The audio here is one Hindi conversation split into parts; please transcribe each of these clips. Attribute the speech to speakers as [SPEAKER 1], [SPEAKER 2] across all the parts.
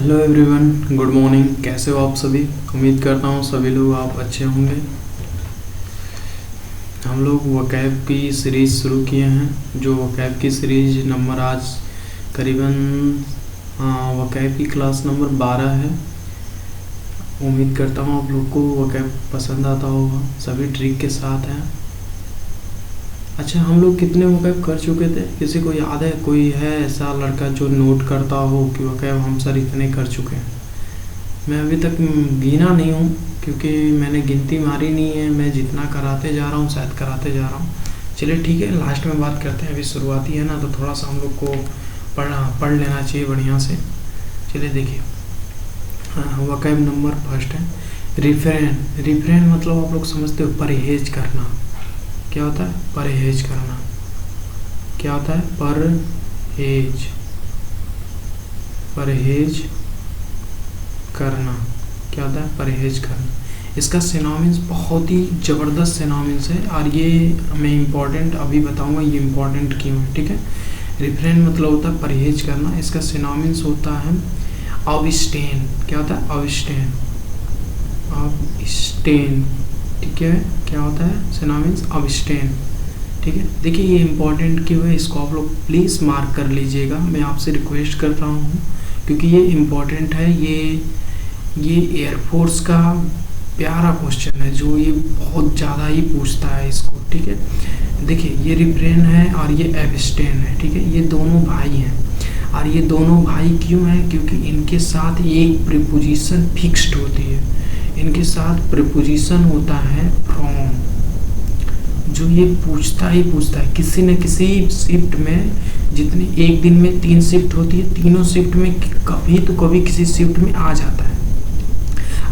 [SPEAKER 1] Hello everyone, good morning. कैसे हो आप सभी? उम्मीद करता हूँ सभी लोग आप अच्छे होंगे। हम लोग वकैब की सीरीज़ शुरू किए हैं, जो वकैब की सीरीज़ नंबर आज करीबन वकैब की क्लास नंबर 12 है। उम्मीद करता हूँ आप लोग को वकैब पसंद आता होगा, सभी ट्रिक के साथ हैं। अच्छा, हम लोग कितने वकैब कर चुके थे? किसी को याद है? कोई है ऐसा लड़का जो नोट करता हो कि वकैब हम सर इतने कर चुके हैं? मैं अभी तक गिना नहीं हूँ, क्योंकि मैंने गिनती मारी नहीं है। मैं जितना कराते जा रहा हूँ शायद कराते जा रहा हूँ। चलिए ठीक है, लास्ट में बात करते हैं। अभी शुरुआती है ना, तो थोड़ा सा हम लोग को पढ़ लेना चाहिए बढ़िया से। चलिए देखिए, वकैब नंबर फर्स्ट है रिफ्रेन। रिफ्रेन मतलब आप लोग समझते हो, परहेज करना। क्या होता है? परहेज करना। क्या होता है? परहेज करना। क्या होता है? परहेज करना। इसका सिनोनिम्स बहुत ही ज़बरदस्त सिनोनिम्स है, और ये मैं इम्पॉर्टेंट अभी बताऊंगा ये इम्पॉर्टेंट क्यों है। ठीक है, रिफ्रेन मतलब होता है परहेज करना। इसका सिनोनिम्स होता है अबस्टेन। क्या होता है? अबस्टेन। अबस्टेन। ठीक है, क्या होता है सिनोनिम्स? अबस्टेन। ठीक है, देखिए ये इम्पॉर्टेंट क्यों है, इसको आप लोग प्लीज़ मार्क कर लीजिएगा। मैं आपसे रिक्वेस्ट कर रहा हूँ, क्योंकि ये इम्पॉर्टेंट है। ये एयरफोर्स का प्यारा क्वेश्चन है, जो ये बहुत ज़्यादा ही पूछता है इसको। ठीक है, देखिए ये रिफ्रेन है और ये एबस्टेन है। ठीक है, ये दोनों भाई हैं, और ये दोनों भाई क्यों हैं? क्योंकि इनके साथ एक प्रीपोजिशन फिक्स्ड होती है। इनके साथ प्रीपोजिशन होता है फ्रॉम, जो ये पूछता ही पूछता है किसी न किसी शिफ्ट में। जितने एक दिन में 3 शिफ्ट होती है, तीनों शिफ्ट में कभी तो कभी किसी शिफ्ट में आ जाता है,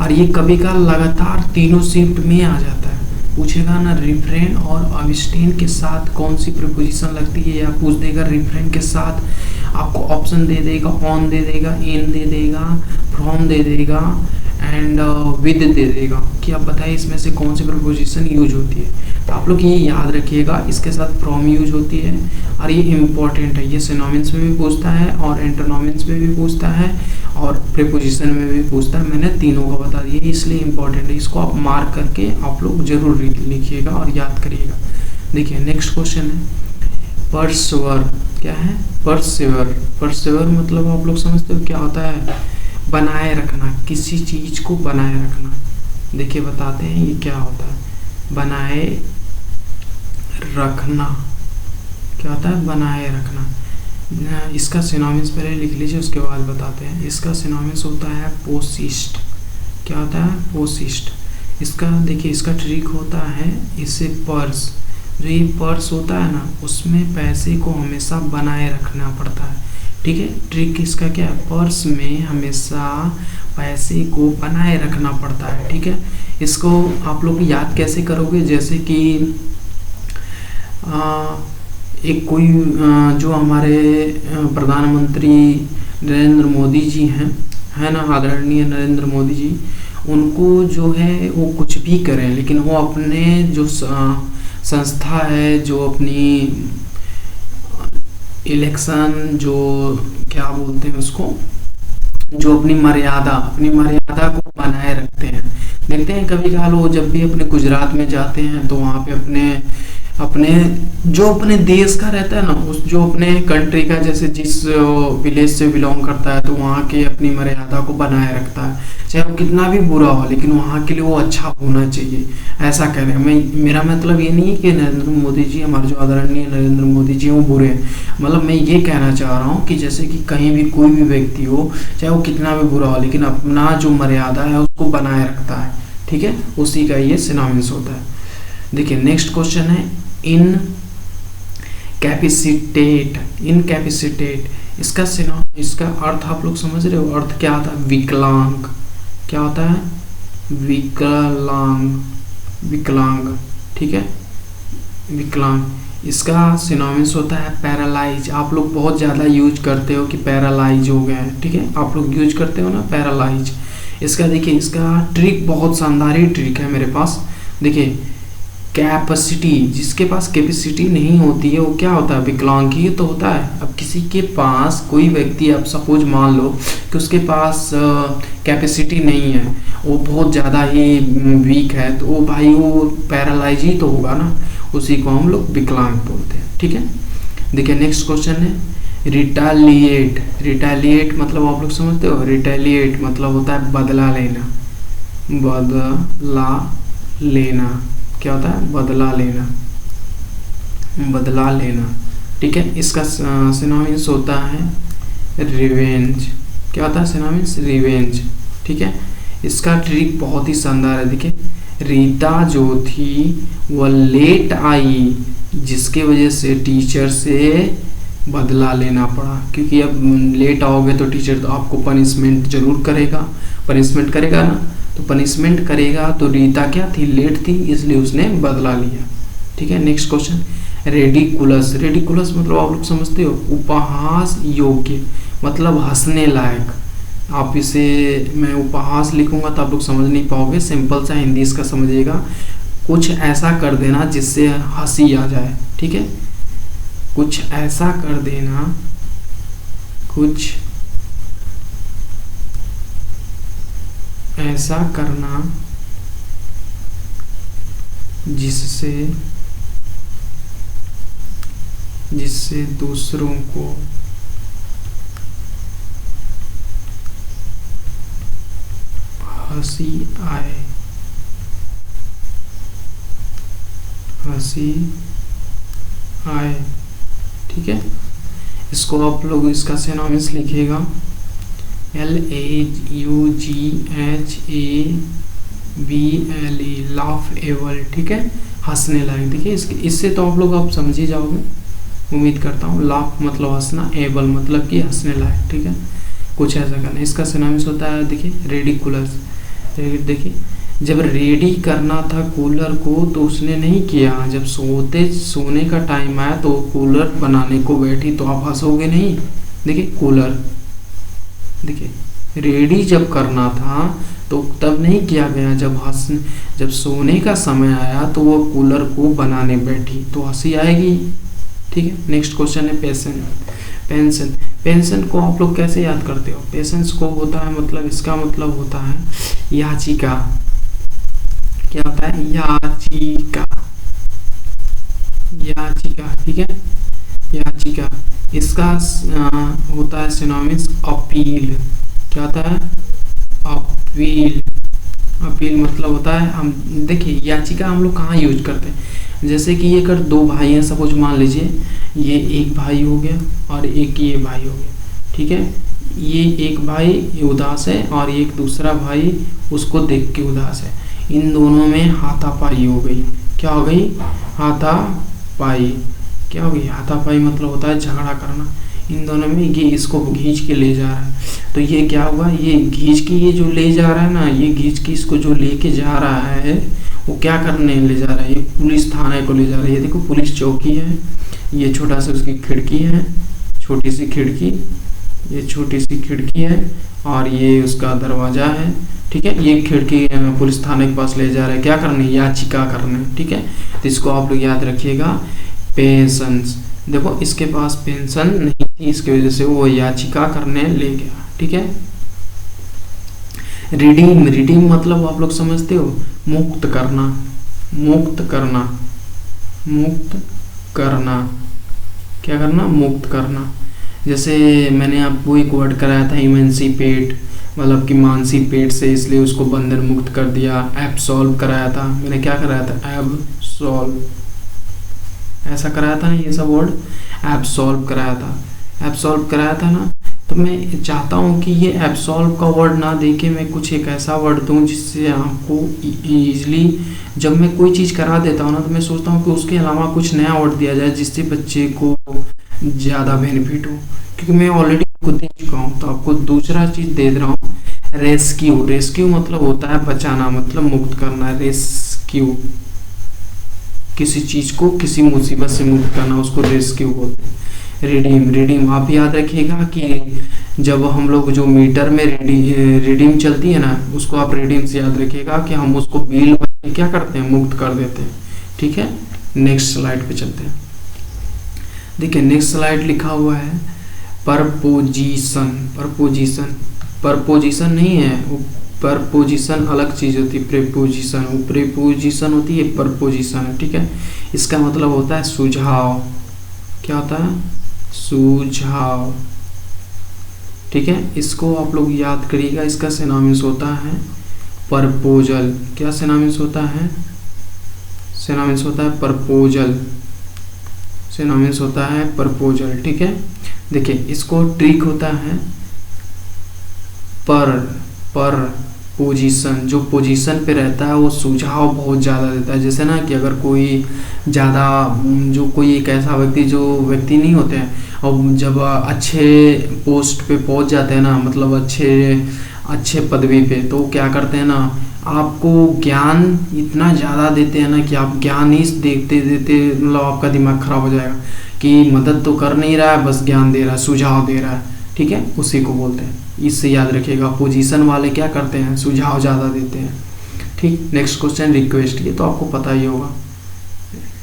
[SPEAKER 1] और ये कभी का लगातार तीनों शिफ्ट में आ जाता है। पूछेगा ना रिफ्रेन और अबस्टेन के साथ कौन सी प्रीपोजिशन लगती है, या पूछ देगा रिफ्रेन के साथ आपको ऑप्शन दे देगा, ऑन दे देगा, इन दे देगा, फ्रॉम दे देगा, एंड विद दे देगा कि आप बताइए इसमें से कौन सी प्रीपोजिशन यूज होती है। तो आप लोग ये याद रखिएगा, इसके साथ फ्रॉम यूज होती है, और ये इम्पॉर्टेंट है। ये सिनोनिम्स में भी पूछता है, और एंटोनिम्स में भी पूछता है, और प्रीपोजिशन में भी पूछता है। मैंने तीनों को बता दिया, इसलिए इम्पॉर्टेंट है। इसको आप मार्क करके आप लोग जरूर लिखिएगा और याद करिएगा। देखिए नेक्स्ट क्वेश्चन है परसेवर। क्या है? परसेवर। परसेवर मतलब आप लोग समझते हो क्या होता है? बनाए रखना, किसी चीज को बनाए रखना। देखिए बताते हैं ये क्या होता है। बनाए रखना। क्या होता है? बनाए रखना। इसका सिनोनिम्स पहले लिख लीजिए, उसके बाद बताते हैं। इसका सिनोनिम्स होता है पोसिस्ट। क्या होता है? पोसिस्ट। इसका देखिए, इसका ट्रिक होता है, इससे पर्स, जो ये पर्स होता है ना, उसमें पैसे को हमेशा बनाए रखना पड़ता है। ठीक है, ट्रिक इसका क्या है? पर्स में हमेशा पैसे को बनाए रखना पड़ता है। ठीक है, इसको आप लोग याद कैसे करोगे? जैसे कि एक कोई जो हमारे प्रधानमंत्री नरेंद्र मोदी जी हैं, है ना, आदरणीय नरेंद्र मोदी जी, उनको जो है वो कुछ भी करें, लेकिन वो अपने जो संस्था है, जो अपनी इलेक्शन, जो क्या बोलते हैं उसको, जो अपनी मर्यादा को बनाए रखते हैं। देखते हैं कभी कभार वो जब भी अपने गुजरात में जाते हैं, तो वहाँ पे अपने जो अपने देश का रहता है ना, उस जो अपने कंट्री का, जैसे जिस विलेज से बिलोंग करता है, तो वहाँ के अपनी मर्यादा को बनाए रखता है, चाहे वो कितना भी बुरा हो, लेकिन वहाँ के लिए वो अच्छा होना चाहिए। ऐसा कह रहे हैं। मेरा मतलब ये नहीं है कि नरेंद्र मोदी जी, हमारे जो आदरणीय नरेंद्र मोदी जी वो बुरे हैं। मतलब मैं ये कहना चाह रहा हूँ कि जैसे कि कहीं भी कोई भी व्यक्ति हो, चाहे वो कितना भी बुरा हो, लेकिन अपना जो मर्यादा है उसको बनाए रखता है। ठीक है, उसी का ये सिनोनिम्स होता है। देखिए नेक्स्ट क्वेश्चन है इन कैपेसिटेट। इन कैपेसिटेट इसका अर्थ आप लोग समझ रहे हो? अर्थ क्या होता है? विकलांग। क्या होता है? विकलांग। ठीक है, विकलांग। इसका सिनोनिम्स होता है पैरालाइज। आप लोग बहुत ज़्यादा यूज करते हो कि पैरालाइज हो गए हैं। ठीक है, आप लोग यूज करते हो ना पैरालाइज। इसका देखिए, इसका ट्रिक बहुत शानदार ही ट्रिक है मेरे पास। देखिए कैपेसिटी, जिसके पास कैपेसिटी नहीं होती है वो क्या होता है, विकलांग ही तो होता है। अब किसी के पास कोई व्यक्ति, अब सपोज मान लो कि उसके पास कैपेसिटी नहीं है, वो बहुत ज़्यादा ही वीक है, तो वो भाई वो पैरालाइज ही तो होगा ना, उसी को हम लोग विकलांग बोलते हैं। ठीक है, देखिए नेक्स्ट क्वेश्चन है रिटालिएट। रिटालिएट मतलब आप लोग समझते हो, रिटालिएट मतलब होता है बदला लेना। बदला लेना क्या होता है, बदला लेना, बदला लेना। ठीक है, इसका सिनोनिम्स होता है रिवेंज। क्या होता है सिनोनिम्स, रिवेंज। ठीक है, इसका ट्रिक बहुत ही शानदार है। देखिए, रीता जो थी वह लेट आई, जिसके वजह से टीचर से बदला लेना पड़ा, क्योंकि अब लेट आओगे तो टीचर तो आपको पनिशमेंट जरूर करेगा, पनिशमेंट करेगा ना, तो पनिशमेंट करेगा, तो रीता क्या थी, लेट थी, इसलिए उसने बदला लिया। ठीक है, नेक्स्ट क्वेश्चन रेडिकुलस। रेडिकुलस मतलब आप लोग समझते हो, उपहास योग्य मतलब हंसने लायक। आप इसे, मैं उपहास लिखूंगा तो आप लोग समझ नहीं पाओगे, सिंपल सा हिंदी इसका समझिएगा, कुछ ऐसा कर देना जिससे हंसी आ जाए। ठीक है, कुछ ऐसा कर देना, कुछ ऐसा करना जिससे दूसरों को हंसी आए, हंसी आए। ठीक है, इसको आप लोग इसका सिनोनिम्स लिखिएगा LAUGHAVLE, लाफेबल। ठीक है, हंसने लायक। देखिए इससे तो आप लोग समझ ही जाओगे, उम्मीद करता हूँ। लाफ मतलब हंसना, एबल मतलब कि हंसने लायक। ठीक है, कुछ ऐसा करना, इसका सिनोनिम्स होता है देखिए रेडिकुलस। देखिए, जब रेडी करना था कूलर को तो उसने नहीं किया, जब सोने का टाइम आया तो कूलर बनाने को बैठी, तो आप हंसोगे नहीं। देखिए कूलर, देखिए रेडी जब करना था तो तब नहीं किया गया, जब सोने का समय आया तो वो कूलर को बनाने बैठी, तो हंसी आएगी। ठीक है, नेक्स्ट क्वेश्चन है पेशेंट। पेंशन, पेंशन को आप लोग कैसे याद करते हो, पेशेंस को होता है मतलब, इसका मतलब होता है याचिका। क्या होता है, याचिका, याचिका। ठीक है, याचिका। इसका होता है सिनोनिम्स अपील। क्या होता है, अपील। अपील मतलब होता है, हम देखिए याचिका हम लोग कहाँ यूज करते हैं, जैसे कि ये अगर दो भाई हैं, सपोज मान लीजिए ये एक भाई हो गया और एक ये भाई हो गया। ठीक है, ये एक भाई उदास है और एक दूसरा भाई उसको देख के उदास है, इन दोनों में हाथापाई हो गई। क्या हो गई, हाथापाई। क्या हो गई, हाथापाई मतलब होता है झगड़ा करना। इन दोनों में ये इसको खींच के ले जा रहा है, तो ये क्या हुआ, ये खींच के ये जो ले जा रहा है ना, ये खींच के इसको जो लेके जा रहा है वो क्या करने ले जा रहा है, ये पुलिस थाने को ले जा रहा है। ये देखो पुलिस चौकी है, ये छोटा सा उसकी खिड़की है, छोटी सी खिड़की, ये छोटी सी खिड़की है और ये उसका दरवाजा है। ठीक है, ये खिड़की पुलिस थाने के पास ले जा रहा है, क्या करने, याचिका करने। ठीक है, तो इसको आप लोग याद रखिएगा, पेंशन। देखो इसके पास पेंशन नहीं थी, इसकी वजह से वो याचिका करने ले गया। ठीक है, रिडीम। रिडीम मतलब आप लोग समझते हो, मुक्त करना, मुक्त करना, मुक्त करना। क्या करना, मुक्त करना। जैसे मैंने आपको एक वर्ड कराया था इमेंसिपेट, मतलब कि मानसिपेट से, इसलिए उसको बंधन मुक्त कर दिया। एब्सॉल्व कराया था मैंने, क्या कराया था, एब्सॉल्व, ऐसा कराया था ना, ये सब वर्ड एब्सॉल्व कराया था, एब्सॉल्व कराया था ना। तो मैं चाहता हूँ कि ये एब्सॉल्व का वर्ड ना देके मैं कुछ एक ऐसा वर्ड दूँ जिससे आपको ईजिली, जब मैं कोई चीज़ करा देता हूँ ना, तो मैं सोचता हूँ कि उसके अलावा कुछ नया वर्ड दिया जाए जिससे बच्चे को ज़्यादा बेनिफिट हो, क्योंकि मैं ऑलरेडी खुद दे चुका हूँ, तो आपको दूसरा चीज़ दे रहा हूँ। रेस्क्यू। रेस्क्यू मतलब होता है बचाना, मतलब मुक्त करना। रेस्क्यू, किसी चीज़ को किसी मुसीबत से मुक्त करना, उसको रेस्क्यू बोलते हैं। रिडीम। रिडीम आप याद रखिएगा कि जब हम लोग जो मीटर में रिडीम चलती है ना, उसको आप रिडीम से याद रखिएगा कि हम उसको बिल क्या करते हैं, मुक्त कर देते हैं। ठीक है, नेक्स्ट स्लाइड पे चलते हैं। देखिए नेक्स्ट स्लाइड लिखा हुआ है परपोजिशन। परपोजिशन, परपोजिशन नहीं है वो, परपोजिशन अलग चीज होती है, प्रेपोजिशन, वो प्रेपोजिशन होती है, परपोजिशन है। ठीक है, इसका मतलब होता है सुझाव। क्या होता है? सुझाव। ठीक है, इसको आप लोग याद करिएगा। इसका सिनोनिम्स होता है प्रपोजल। क्या सिनोनिम्स होता है? सिनोनिम्स होता है प्रपोजल। सिनोनिम्स होता है प्रपोजल। ठीक है, देखिए इसको ट्रिक होता है पर पोजीशन, जो पोजीशन पे रहता है वो सुझाव बहुत ज़्यादा देता है। जैसे ना कि अगर कोई ज़्यादा, जो कोई एक ऐसा व्यक्ति, जो व्यक्ति नहीं होते हैं और जब अच्छे पोस्ट पे पहुंच जाते हैं ना, मतलब अच्छे पदवी पे, तो क्या करते हैं ना, आपको ज्ञान इतना ज़्यादा देते हैं ना कि आप ज्ञान ही देखते देते मतलब आपका दिमाग खराब हो जाएगा कि मदद तो कर नहीं रहा है, बस ज्ञान दे रहा है, सुझाव दे रहा है। ठीक है, उसी को बोलते हैं। इससे याद रखिएगा, पोजीशन वाले क्या करते हैं? सुझाव ज़्यादा देते हैं। ठीक, नेक्स्ट क्वेश्चन रिक्वेस्ट। ये तो आपको पता ही होगा,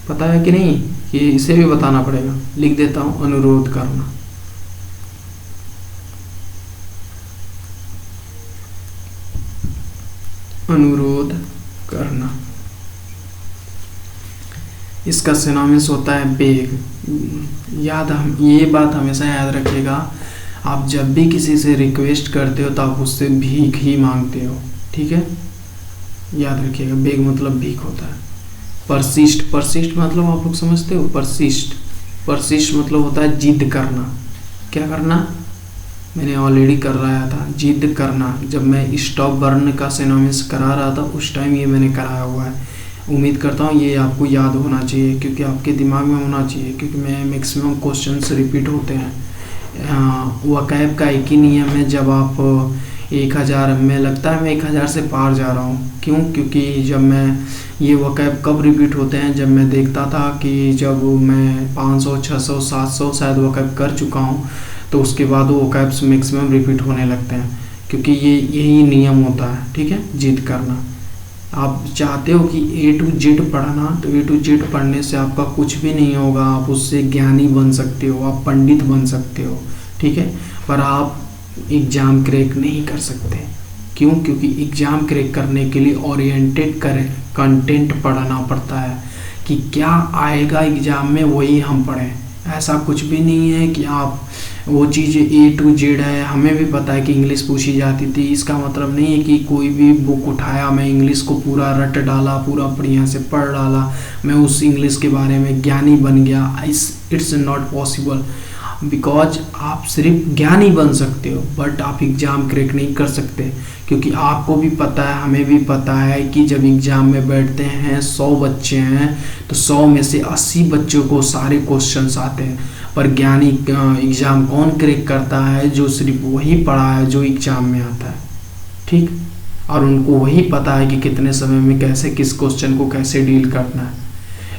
[SPEAKER 1] पता है कि नहीं? ये इसे भी बताना पड़ेगा। लिख देता हूँ, अनुरोध करना। अनुरोध करना, इसका सिनोनिम्स होता है बेग। ये बात हमेशा याद रखिएगा, आप जब भी किसी से रिक्वेस्ट करते हो तो आप उससे भीख ही मांगते हो। ठीक है, याद रखिएगा, बेग मतलब भीख होता है। परसिस्ट, परसिस्ट मतलब आप लोग समझते हो? परसिस्ट, परसिस्ट मतलब होता है जिद करना। क्या करना? मैंने ऑलरेडी कर रहा था, जिद करना। जब मैं स्टॉप बर्न का सिनोनिम्स करा रहा था उस टाइम ये मैंने कराया हुआ है। उम्मीद करता हूँ ये आपको याद होना चाहिए, क्योंकि आपके दिमाग में होना चाहिए, क्योंकि मैं मैक्सिमम क्वेश्चंस रिपीट होते हैं। वकैब का एक ही नियम है, जब आप 1000 में लगता है मैं 1000 से पार जा रहा हूँ। क्यों? क्योंकि जब मैं ये वकैब कब रिपीट होते हैं, जब मैं देखता था कि जब मैं 500, 600, 700 शायद वकैब कर चुका हूँ, तो उसके बाद वो वकैब्स मैक्सिमम रिपीट होने लगते हैं, क्योंकि यही नियम होता है। ठीक है, जिद करना। आप चाहते हो कि A to Z पढ़ना, तो A to Z पढ़ने से आपका कुछ भी नहीं होगा। आप उससे ज्ञानी बन सकते हो, आप पंडित बन सकते हो। ठीक है, पर आप एग्ज़ाम क्रैक नहीं कर सकते। क्यों? क्योंकि एग्ज़ाम क्रैक करने के लिए ओरिएंटेड कंटेंट पढ़ना पड़ता है कि क्या आएगा एग्ज़ाम में वही हम पढ़ें। ऐसा कुछ भी नहीं है कि आप वो चीज़ें A to Z है। हमें भी पता है कि इंग्लिश पूछी जाती थी, इसका मतलब नहीं है कि कोई भी बुक उठाया, मैं इंग्लिश को पूरा रट डाला, पूरा बढ़िया से पढ़ डाला, मैं उस इंग्लिश के बारे में ज्ञानी बन गया। इट्स नॉट पॉसिबल, बिकॉज आप सिर्फ ज्ञानी बन सकते हो, बट आप एग्ज़ाम क्रैक नहीं कर सकते। क्योंकि आपको भी पता है, हमें भी पता है कि जब एग्ज़ाम में बैठते हैं 100 बच्चे हैं तो 100 में से 80 बच्चों को सारे क्वेश्चंस आते हैं। पर ज्ञानी एग्ज़ाम कौन क्रैक करता है? जो सिर्फ वही पढ़ा है जो एग्ज़ाम में आता है। ठीक, और उनको वही पता है कि कितने समय में कैसे किस क्वेश्चन को कैसे डील करना है।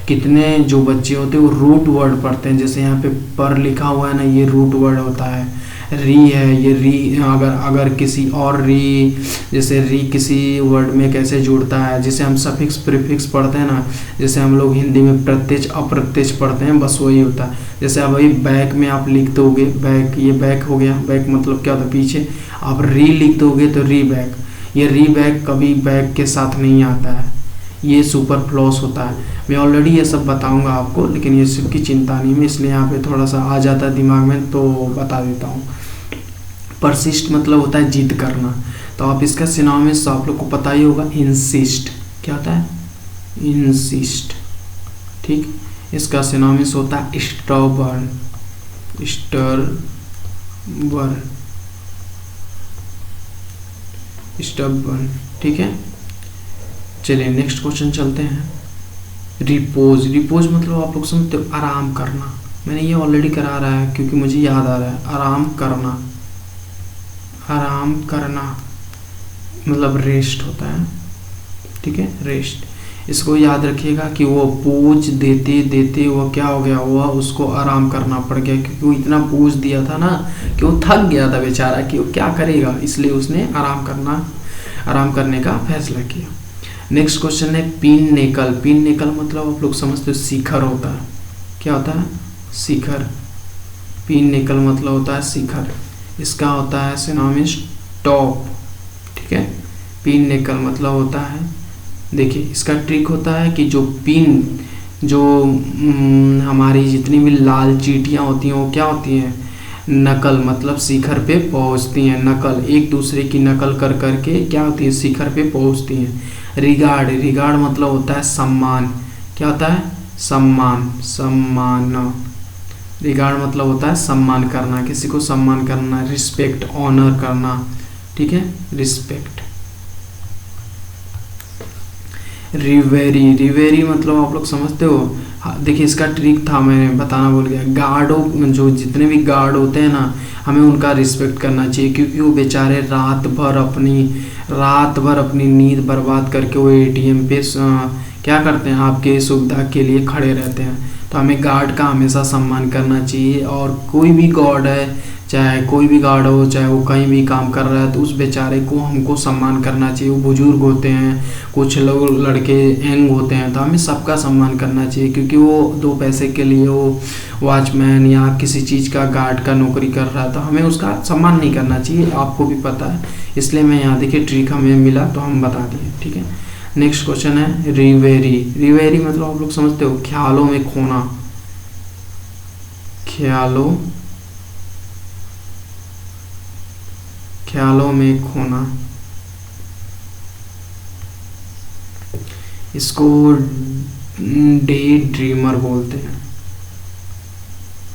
[SPEAKER 1] कितने जो बच्चे होते हैं वो रूट वर्ड पढ़ते हैं, जैसे यहाँ पे पर लिखा हुआ है ना, ये रूट वर्ड होता है। री है, ये री अगर किसी और री, जैसे री किसी वर्ड में कैसे जुड़ता है, जैसे हम सफिक्स प्रीफिक्स पढ़ते हैं ना, जैसे हम लोग हिंदी में प्रत्यक्ष अप्रत्यक्ष पढ़ते हैं, बस वही होता है। जैसे अब वही बैक में आप लिख दोगे, बैक, ये बैक हो गया, बैक मतलब क्या होता है? पीछे। आप री लिख दोगे तो री बैक, ये री बैक कभी बैक के साथ नहीं आता है, ये सुपरफ्लूस होता है। मैं ऑलरेडी ये सब बताऊंगा आपको, लेकिन ये सब की चिंता नहीं, मैं इसलिए यहाँ पे थोड़ा सा आ जाता है दिमाग में तो बता देता हूँ। परसिस्ट मतलब होता है जिद करना। तो आप इसका सिनोनिम्स आप लोग को पता ही होगा, इंसिस्ट। क्या होता है? इंसिस्ट। ठीक, इसका सिनोनिम्स होता है स्टबर्न। स्टबर्न। ठीक है, चलिए नेक्स्ट क्वेश्चन चलते हैं। रिपोज। रिपोज मतलब आप लोग समझते हो, आराम करना। मैंने ये ऑलरेडी करा रहा है क्योंकि मुझे याद आ रहा है। आराम करना, आराम करना मतलब रेस्ट होता है। ठीक है, रेस्ट। इसको याद रखिएगा कि वो पूछ देते देते वो क्या हो गया, वो उसको आराम करना पड़ गया, क्योंकि वो इतना पूछ दिया था ना कि वो थक गया था बेचारा कि वो क्या करेगा, इसलिए उसने आराम करने का फैसला किया। नेक्स्ट क्वेश्चन है पिननेकल। पिननेकल मतलब आप लोग समझते हो शिखर होता है। क्या होता है? शिखर। पिननेकल मतलब होता है शिखर। इसका होता है सिनोनिम्स टॉप। ठीक है, पिननेकल मतलब होता है, देखिए इसका ट्रिक होता है कि जो पिन, जो हमारी जितनी भी लाल चींटियाँ होती हैं वो क्या होती हैं? नकल, मतलब शिखर पे पहुंचती हैं। नकल, एक दूसरे की नकल कर करके क्या होती है? शिखर पे पहुंचती हैं। रिगार्ड, रिगार्ड मतलब होता है सम्मान। क्या होता है? सम्मान, सम्मान। रिगार्ड मतलब होता है सम्मान करना, किसी को सम्मान करना, रिस्पेक्ट, ऑनर करना। ठीक है, रिस्पेक्ट। रिवेरी, रिवेरी मतलब आप लोग समझते हो? देखिए इसका ट्रिक था, मैंने बताना भूल गया। गार्डों, जो जितने भी गार्ड होते हैं ना, हमें उनका रिस्पेक्ट करना चाहिए, क्योंकि वो बेचारे रात भर अपनी नींद बर्बाद करके वो एटीएम पे क्या करते हैं? आपके सुविधा के लिए खड़े रहते हैं। तो हमें गार्ड का हमेशा सम्मान करना चाहिए। और कोई भी गार्ड है, चाहे कोई भी गार्ड हो, चाहे वो कहीं भी काम कर रहा है, तो उस बेचारे को हमको सम्मान करना चाहिए। वो बुजुर्ग होते हैं, कुछ लोग लड़के यंग होते हैं, तो हमें सबका सम्मान करना चाहिए, क्योंकि वो दो पैसे के लिए वो वॉचमैन या किसी चीज़ का गार्ड का नौकरी कर रहा है, तो हमें उसका सम्मान नहीं करना चाहिए। आपको भी पता है, इसलिए मैं यहाँ देखिए ट्रिक हमें मिला तो हम बता दिए। ठीक है, नेक्स्ट क्वेश्चन है रिवेरी। रिवेरी मतलब आप लोग समझते हो? ख्यालों में खोना। ख्यालों में खोना, इसको डे ड्रीमर बोलते हैं।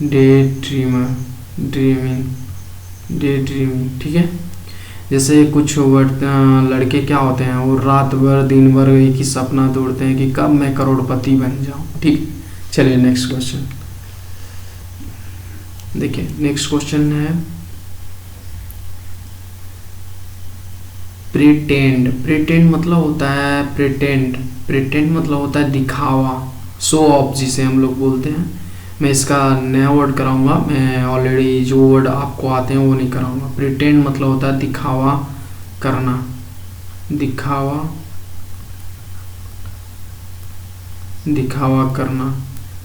[SPEAKER 1] Day dreamer, dreaming, day dreaming. ठीक है, जैसे कुछ लड़के क्या होते हैं, वो रात भर दिन भर एक ही सपना ढूंढते हैं कि कब मैं करोड़पति बन जाऊं। ठीक, चलिए नेक्स्ट क्वेश्चन देखिए। नेक्स्ट क्वेश्चन है प्रिटेंड। प्रिटेंड मतलब होता है प्रिटेंड मतलब होता है दिखावा, शो ऑफ, जिसे हम लोग बोलते हैं। मैं इसका नया वर्ड कराऊंगा, मैं ऑलरेडी जो वर्ड आपको आते हैं वो नहीं कराऊंगा। प्रिटेंड मतलब होता है दिखावा करना, दिखावा करना,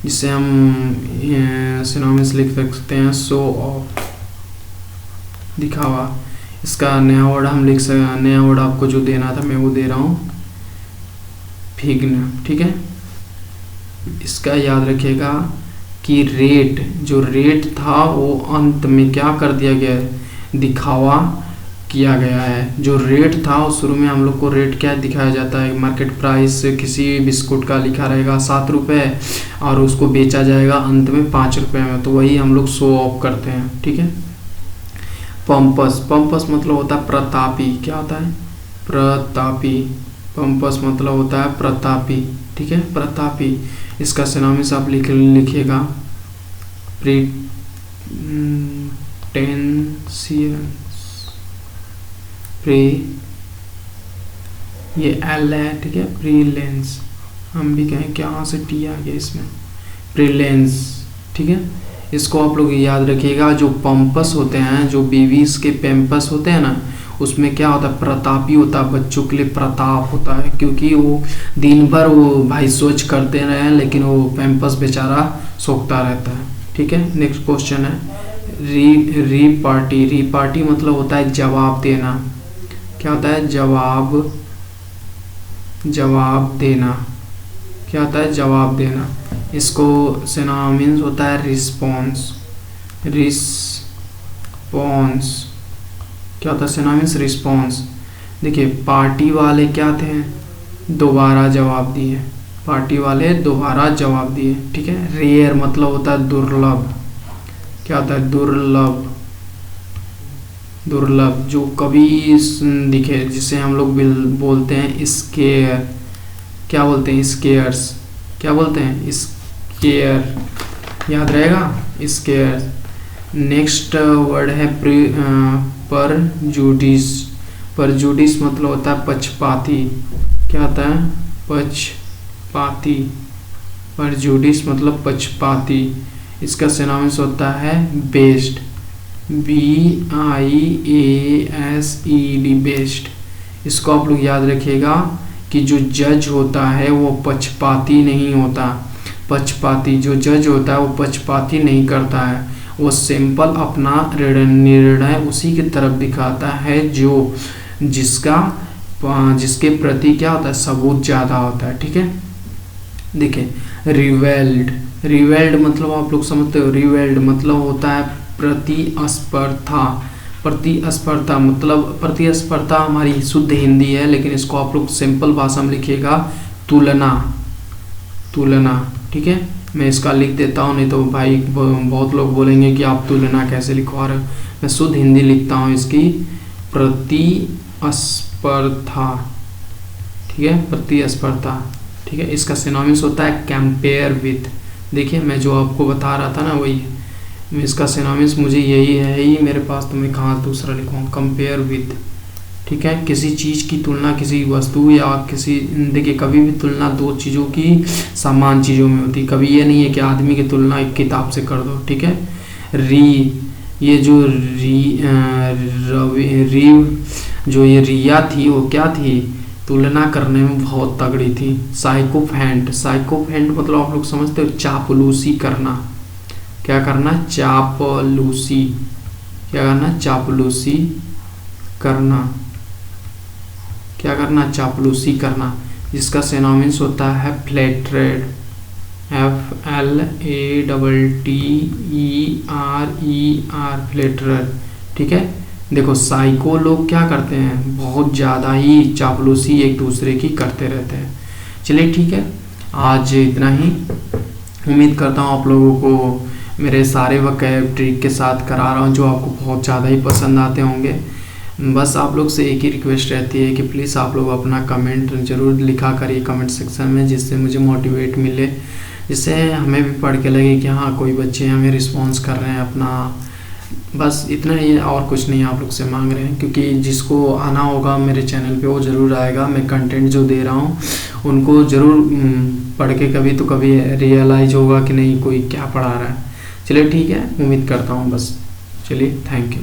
[SPEAKER 1] जिसे हम सिनोनिम्स लिख सकते हैं शो ऑफ, दिखावा। इसका नया वर्ड हम लिख सकते, नया वर्ड आपको जो देना था मैं वो दे रहा हूँ, फिग्न। ठीक है, इसका याद रखिएगा कि रेट, जो रेट था वो अंत में क्या कर दिया गया है? दिखावा किया गया है। जो रेट था वो शुरू में हम लोग को रेट क्या दिखाया जाता है? मार्केट प्राइस किसी बिस्कुट का लिखा रहेगा 7 रुपये और उसको बेचा जाएगा अंत में 5 रुपये में, तो वही हम लोग शो ऑफ करते हैं। ठीक है, पंपस। पंपस मतलब होता है प्रतापी। क्या होता है? प्रतापी। पंपस मतलब होता है प्रतापी। ठीक है, प्रतापी। इसका सिनोनिम्स आप लिखिएगा ये एल है। ठीक है, प्रीलेंस, हम भी कहें क्या, यहाँ से टी आ गया इसमें, प्रीलेंस। ठीक है, इसको आप लोग याद रखिएगा। जो पंपस होते हैं, जो बेबीज के पैम्पस होते हैं ना, उसमें क्या होता है? प्रतापी होता है, बच्चों के लिए प्रताप होता है, क्योंकि वो दिन भर वो भाई सोच करते रहे, लेकिन वो पैम्पस बेचारा सोखता रहता है। ठीक है, नेक्स्ट क्वेश्चन है रीपार्टी। रीपार्टी मतलब होता है जवाब देना। क्या होता है? जवाब देना। क्या होता है? जवाब देना। इसको सिनोनिम्स होता है रिस्पॉन्स। क्या होता है सिनोनिम्स? रिस्पॉन्स। देखिए पार्टी वाले क्या थे? दोबारा जवाब दिए, पार्टी वाले दोबारा जवाब दिए। ठीक है, रेयर मतलब होता है दुर्लभ। क्या होता है? दुर्लभ, जो कभी दिखे, जिसे हम लोग बोलते हैं स्केयर। क्या बोलते हैं? स्केयर्स। क्या बोलते हैं? स्केयर, याद रहेगा, स्केयर। नेक्स्ट वर्ड है परजुडिस। परजुडिस मतलब होता है पक्षपाती। क्या होता है? पक्षपाती। परजुडिस मतलब पक्षपाती। इसका सिनोनिम्स होता है बेस्ड, BIASED, बेस्ड। इसको आप लोग याद रखिएगा कि जो जज होता है वो पक्षपाती नहीं होता। पक्षपाती जो जज होता है वो पक्षपाती नहीं करता है, वो सिंपल अपना निर्णय उसी की तरफ दिखाता है जो जिसके प्रति क्या होता है, सबूत ज़्यादा होता है। ठीक है, देखिए रिवेल्ड मतलब आप लोग समझते हो, रिवेल्ड मतलब होता है प्रतिस्पर्धा। प्रतिस्पर्धा मतलब प्रतिस्पर्धा हमारी शुद्ध हिंदी है, लेकिन इसको आप लोग सिंपल भाषा में लिखिएगा तुलना। ठीक है, मैं इसका लिख देता हूँ, नहीं तो भाई बहुत लोग बोलेंगे कि आप तुलना कैसे लिखवा रहे हो। मैं शुद्ध हिंदी लिखता हूँ इसकी, प्रतिस्पर्धा। ठीक है, प्रतिस्पर्धा। ठीक है, इसका सिनोनिम्स होता है कंपेयर विथ। देखिए मैं जो आपको बता रहा था ना वही है, इसका सिनोनिम्स मुझे यही है ही मेरे पास, तो मैं कहाँ दूसरा लिखूँ, कंपेयर विथ। ठीक है, किसी चीज़ की तुलना किसी वस्तु या किसी, देखिए कभी भी तुलना दो चीज़ों की समान चीज़ों में होती, कभी ये नहीं है कि आदमी की तुलना एक किताब से कर दो। ठीक है, ये जो रिया थी वो क्या थी, तुलना करने में बहुत तगड़ी थी। साइकोफेंट मतलब आप लोग समझते हो, चापलूसी करना। क्या करना, चापलूसी। क्या करना, चापलूसी करना। क्या करना, चापलूसी करना, जिसका सिनोनिम्स होता है फ्लैटरेड। FLATTER फ्लैटरेड। ठीक है, देखो साइको लोग क्या करते हैं, बहुत ज़्यादा ही चापलूसी एक दूसरे की करते रहते हैं। चलिए ठीक है, आज इतना ही। उम्मीद करता हूँ आप लोगों को मेरे सारे वोकैब ट्रिक के साथ करा रहा हूँ जो आपको बहुत ज़्यादा ही पसंद आते होंगे। बस आप लोग से एक ही रिक्वेस्ट रहती है कि प्लीज़ आप लोग अपना कमेंट ज़रूर लिखा करिए कमेंट सेक्शन में, जिससे मुझे मोटिवेट मिले, जिससे हमें भी पढ़ के लगे कि हाँ कोई बच्चे हमें रिस्पॉन्स कर रहे हैं अपना। बस इतना ही, और कुछ नहीं आप लोग से मांग रहे हैं, क्योंकि जिसको आना होगा मेरे चैनल पे वो ज़रूर आएगा। मैं कंटेंट जो दे रहा हूँ उनको ज़रूर पढ़ के कभी तो कभी रियलाइज़ होगा कि नहीं कोई क्या पढ़ा रहा है। चलिए ठीक है, उम्मीद करता हूँ बस। चलिए, थैंक यू।